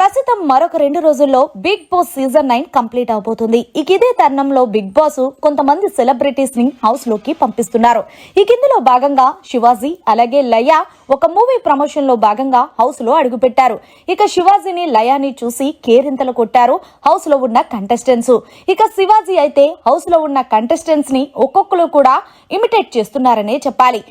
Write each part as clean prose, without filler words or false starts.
ప్రస్తుతం మరొక 2 రోజుల్లో బిగ్ బాస్ సీజన్ 9 కంప్లీట్ అవబోతుంది. ఇదే తరుణంలో బిగ్ బాస్ కొంతమంది సెలబ్రిటీస్ ని హౌస్ లోకి పంపిస్తున్నారు. ఇందులో భాగంగా శివాజీ అలాగే లయ ఒక మూవీ ప్రమోషన్ లో భాగంగా హౌస్ లో అడుగుపెట్టారు. శివాజీని లయాని చూసి కేరింతలు కొట్టారు హౌస్ లో ఉన్న కంటెస్టెంట్స్. శివాజీ అయితే హౌస్ లో ఉన్న కంటెస్టెంట్స్ ని ఒక్కొక్కరు కూడా ఇమిటేట్ చేస్తున్నారనే చెప్పాలి.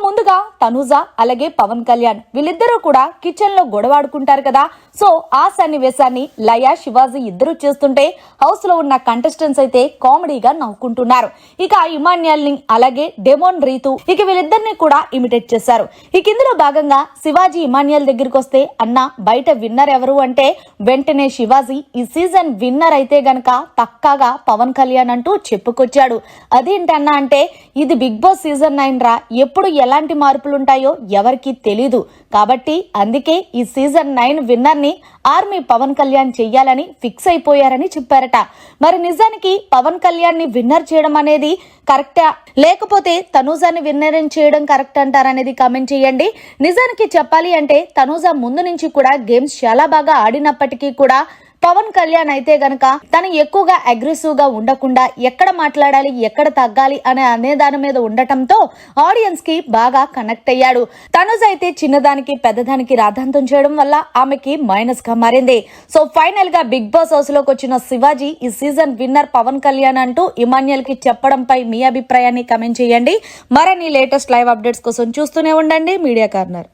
ముందుగా తనుజ అలాగే పవన్ కళ్యాణ్ వీళ్ళిద్దరూ కూడా కిచెన్ లో గొడవాడుకుంటారు కదా. సో ఆ సన్నివేశాన్ని లయ శివాజీ ఇద్దరు చేస్తుంటే హౌస్ లో ఉన్న కంటెస్టెంట్స్ అయితే కామెడీగా నవ్వుకుంటున్నారు. ఇమాన్యుయల్ ని అలాగే డెమోన్ రీతు వీళ్ళిద్దరిని కూడా ఇమిటేట్ చేశారు. ఇందులో భాగంగా శివాజీ ఇమాన్యుయల్ దగ్గరికి వస్తే అన్న బయట విన్నర్ ఎవరు అంటే వెంటనే శివాజీ ఈ సీజన్ విన్నర్ అయితే గనక పక్కాగా పవన్ కళ్యాణ్ అంటూ చెప్పుకొచ్చాడు. అదేంటన్నా అంటే ఇది బిగ్ బాస్ సీజన్ 9 రా, ఎప్పుడు ఎలాంటి మార్పులుంటాయో ఎవరికి తెలీదు కాబట్టి అందుకే ఈ సీజన్ 9 విన్నర్ ని ఆర్మీ పవన్ కళ్యాణ్ చెయ్యాలని ఫిక్స్ అయిపోయారని చెప్పారట. మరి నిజానికి పవన్ కళ్యాణ్ ని విన్నర్ చేయడం అనేది కరెక్టా లేకపోతే తనూజాని విన్నర్ చేయడం కరెక్ట్ అంటారనేది కామెంట్ చేయండి. నిజానికి చెప్పాలి అంటే తనూజ ముందు నుంచి కూడా గేమ్స్ చాలా బాగా ఆడినప్పటికీ కూడా పవన్ కళ్యాణ్ అయితే గనక తను ఎక్కువగా అగ్రెసివ్ గా ఉండకుండా ఎక్కడ మాట్లాడాలి ఎక్కడ తగ్గాలి అనే దాని మీద ఉండటంతో ఆడియన్స్ కి బాగా కనెక్ట్ అయ్యాడు. తనుజ అయితే చిన్నదానికి పెద్దదానికి రాద్ధాంతం చేయడం వల్ల ఆమెకి మైనస్ గా మారింది. సో ఫైనల్ గా బిగ్ బాస్ హౌస్ లోకి వచ్చిన శివాజీ ఈ సీజన్ విన్నర్ పవన్ కళ్యాణ్ అంటూ ఇమాన్యుయల్ కి చెప్పడంపై మీ అభిప్రాయాన్ని కమెంట్ చేయండి. మరిన్ని లేటెస్ట్ లైవ్ అప్డేట్స్ కోసం చూస్తూనే ఉండండి మీడియా కార్నర్.